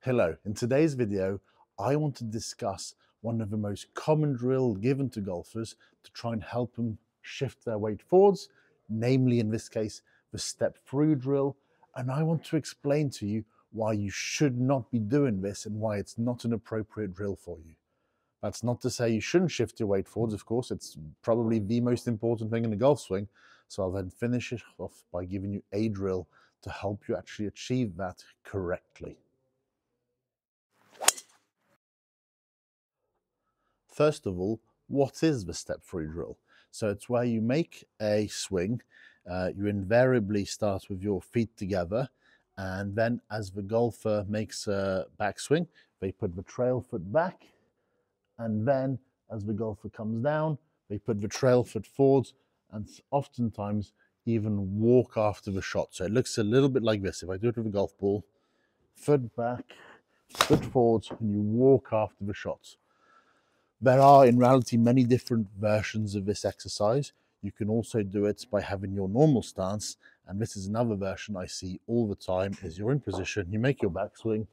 Hello, in today's video, I want to discuss one of the most common drills given to golfers to try and help them shift their weight forwards, namely in this case, the step through drill. And I want to explain to you why you should not be doing this and why it's not an appropriate drill for you. That's not to say you shouldn't shift your weight forwards, of course, it's probably the most important thing in a golf swing. So I'll then finish it off by giving you a drill to help you actually achieve that correctly. First of all, what is the step through drill? So it's where you make a swing, you invariably start with your feet together, and then as the golfer makes a backswing, they put the trail foot back, and then as the golfer comes down, they put the trail foot forwards, and oftentimes even walk after the shot. So it looks a little bit like this. If I do it with a golf ball, foot back, foot forwards, and you walk after the shots. There are in reality many different versions of this exercise. You can also do it by having your normal stance, and this is another version I see all the time. Is you're in position, you make your backswing,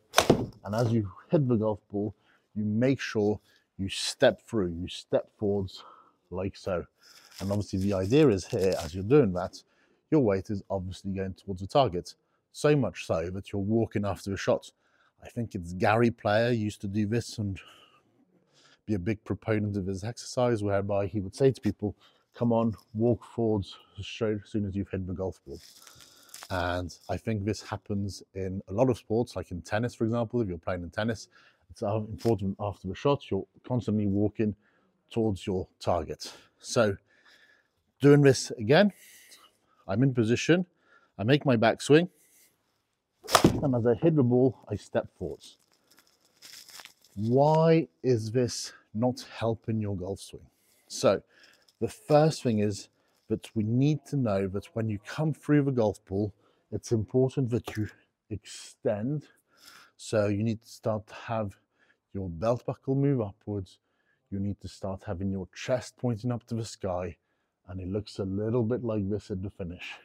and as you hit the golf ball, you make sure you step through, you step forwards like so. And obviously the idea is here, as you're doing that, your weight is obviously going towards the target, so much so that you're walking after a shot. I think it's Gary Player used to do this and be a big proponent of his exercise, whereby he would say to people, come on, walk forwards straight as soon as you've hit the golf ball. And I think this happens in a lot of sports, like in tennis, for example. If you're playing in tennis, it's important after the shot, you're constantly walking towards your target. So doing this again, I'm in position, I make my backswing, and as I hit the ball, I step forwards. Why is this not helping your golf swing? So the first thing is that we need to know that when you come through the golf ball, it's important that you extend. So you need to start to have your belt buckle move upwards. You need to start having your chest pointing up to the sky, and it looks a little bit like this at the finish.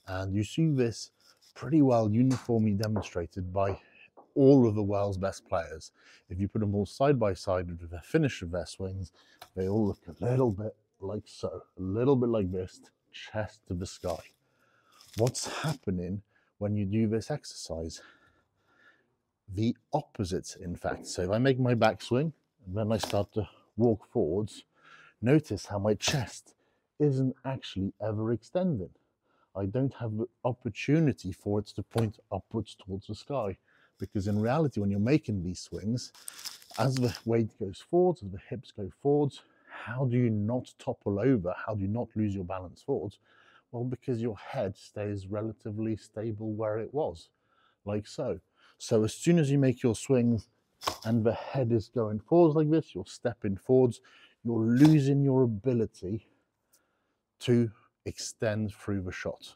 And you see this pretty well uniformly demonstrated by all of the world's best players. If you put them all side by side with the finish of their swings, they all look a little bit like so, a little bit like this, chest to the sky. What's happening when you do this exercise? The opposite, in fact. So if I make my backswing and then I start to walk forwards, notice how my chest isn't actually ever extended. I don't have the opportunity for it to point upwards towards the sky. Because in reality, when you're making these swings, as the weight goes forwards, as the hips go forwards, how do you not topple over? How do you not lose your balance forwards? Well, because your head stays relatively stable where it was, like so. So as soon as you make your swings and the head is going forwards like this, you're stepping forwards, you're losing your ability to extend through the shot.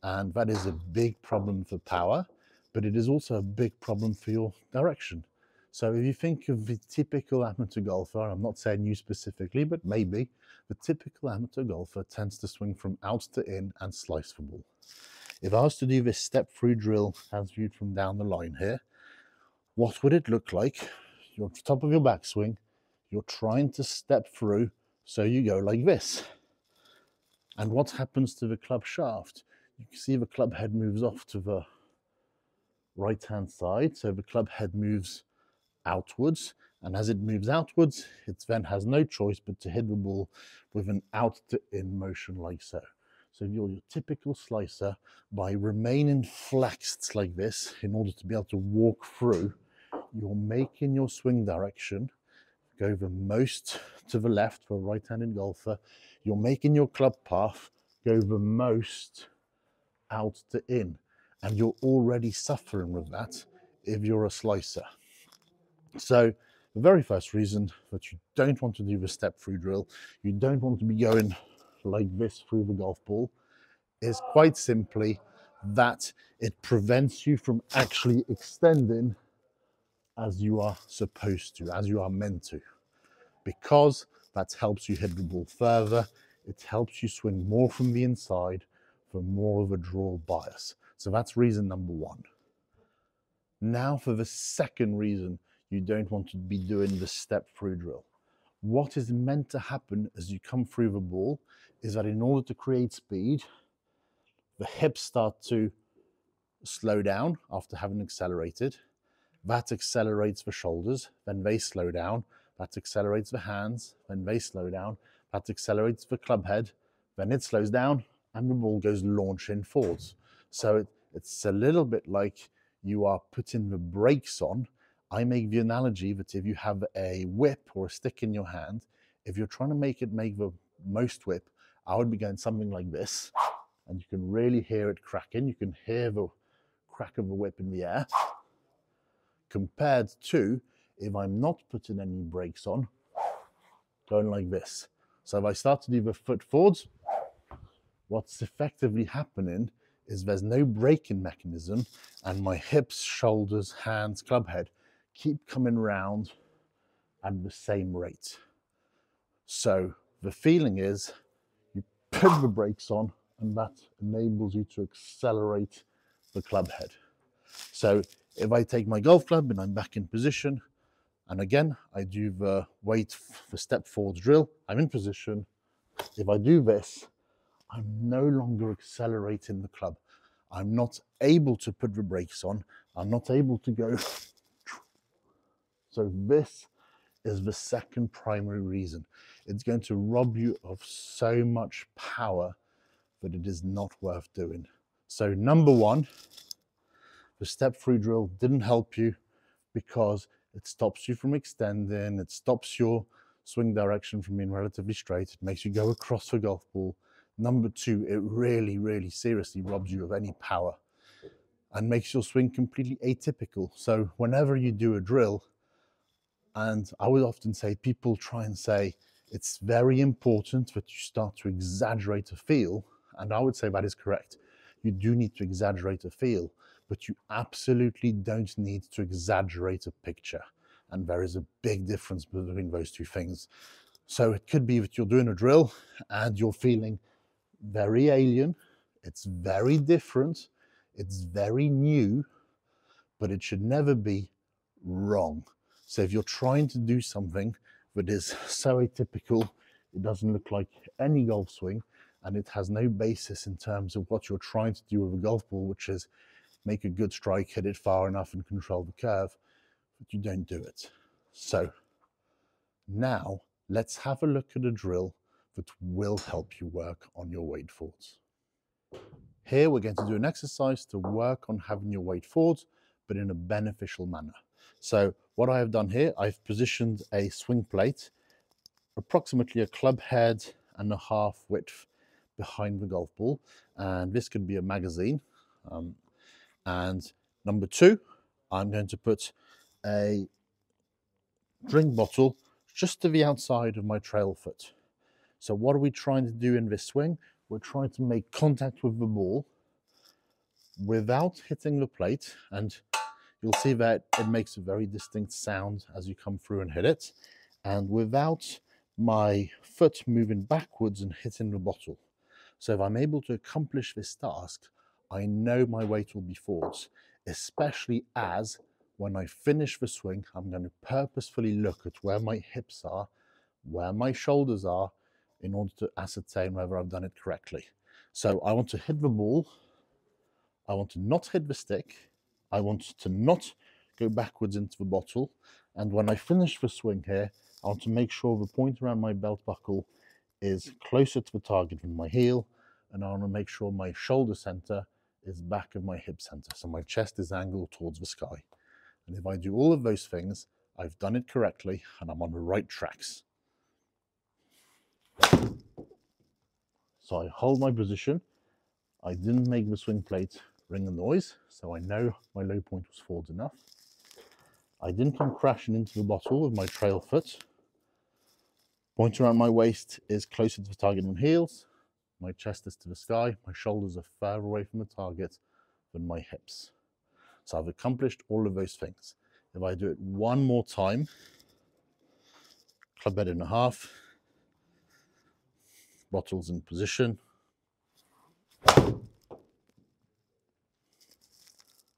And that is a big problem for power, but it is also a big problem for your direction. So if you think of the typical amateur golfer, I'm not saying you specifically, but maybe, the typical amateur golfer tends to swing from out to in and slice the ball. If I was to do this step through drill as viewed from down the line here, what would it look like? You're at the top of your backswing, you're trying to step through, so you go like this. And what happens to the club shaft? You can see the club head moves off to the right-hand side. So the club head moves outwards. And as it moves outwards, it then has no choice but to hit the ball with an out to in motion like so. So you're your typical slicer, by remaining flexed like this in order to be able to walk through, you're making your swing direction go the most to the left for a right-handed golfer. You're making your club path go the most out to in, and you're already suffering with that if you're a slicer. So the very first reason that you don't want to do the step through drill, you don't want to be going like this through the golf ball, is quite simply that it prevents you from actually extending as you are supposed to, as you are meant to. Because that helps you hit the ball further, it helps you swing more from the inside for more of a draw bias. So that's reason number one. Now for the second reason you don't want to be doing the step through drill. What is meant to happen as you come through the ball is that in order to create speed, the hips start to slow down after having accelerated. That accelerates the shoulders, then they slow down. That accelerates the hands, then they slow down. That accelerates the club head, then it slows down, and the ball goes launching forwards. So it's a little bit like you are putting the brakes on. I make the analogy that if you have a whip or a stick in your hand, if you're trying to make the most whip, I would be going something like this, and you can really hear it cracking. You can hear the crack of the whip in the air, compared to if I'm not putting any brakes on, going like this. So if I start to do the foot forwards, what's effectively happening is there's no braking mechanism, and my hips, shoulders, hands, club head keep coming round at the same rate. So the feeling is you put the brakes on, and that enables you to accelerate the club head. So if I take my golf club and I'm back in position, and again, I do the weight for step forwards drill, I'm in position. If I do this, I'm no longer accelerating the club. I'm not able to put the brakes on. I'm not able to go. So this is the second primary reason. It's going to rob you of so much power that it is not worth doing. So number one, the step through drill didn't help you because it stops you from extending, it stops your swing direction from being relatively straight, it makes you go across the golf ball. Number two, it really, really seriously robs you of any power and makes your swing completely atypical. So whenever you do a drill, and I would often say, people try and say, it's very important that you start to exaggerate a feel, and I would say that is correct. You do need to exaggerate a feel, but you absolutely don't need to exaggerate a picture. And there is a big difference between those two things. So it could be that you're doing a drill and you're feeling very alien, it's very different, it's very new, but it should never be wrong. So if you're trying to do something that is so atypical, it doesn't look like any golf swing, and it has no basis in terms of what you're trying to do with a golf ball, which is make a good strike, hit it far enough and control the curve, but you don't do it. So now let's have a look at a drill that will help you work on your wade forwards. Here we're going to do an exercise to work on having your weight forwards, but in a beneficial manner. So what I have done here, I've positioned a swing plate approximately a club head and a half width behind the golf ball, and this could be a magazine. And number two, I'm going to put a drink bottle just to the outside of my trail foot. So what are we trying to do in this swing? We're trying to make contact with the ball without hitting the plate, and you'll see that it makes a very distinct sound as you come through and hit it, and without my foot moving backwards and hitting the bottle. So if I'm able to accomplish this task, I know my weight will be forwards, especially as when I finish the swing, I'm going to purposefully look at where my hips are, where my shoulders are, in order to ascertain whether I've done it correctly. So I want to hit the ball, I want to not hit the stick, I want to not go backwards into the bottle, and when I finish the swing here, I want to make sure the point around my belt buckle is closer to the target than my heel, and I want to make sure my shoulder center is back of my hip center, so my chest is angled towards the sky. And if I do all of those things, I've done it correctly and I'm on the right tracks. So I hold my position. I didn't make the swing plate ring a noise, so I know my low point was forward enough. I didn't come crashing into the bottle with my trail foot. Point around my waist is closer to the target than heels. My chest is to the sky. My shoulders are further away from the target than my hips. So I've accomplished all of those things. If I do it one more time, club head in a half, bottles in position,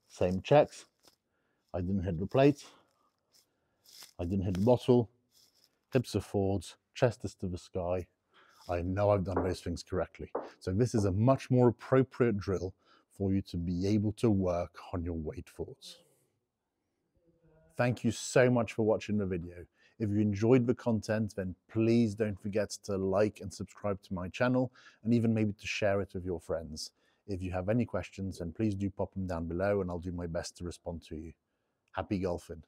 same checks, I didn't hit the plate. I didn't hit the bottle. Hips are forwards, chest is to the sky. I know I've done those things correctly. So this is a much more appropriate drill for you to be able to work on your weight forwards. Thank you so much for watching the video. If you enjoyed the content, then please don't forget to like and subscribe to my channel, and even maybe to share it with your friends. If you have any questions, then please do pop them down below and I'll do my best to respond to you. Happy golfing.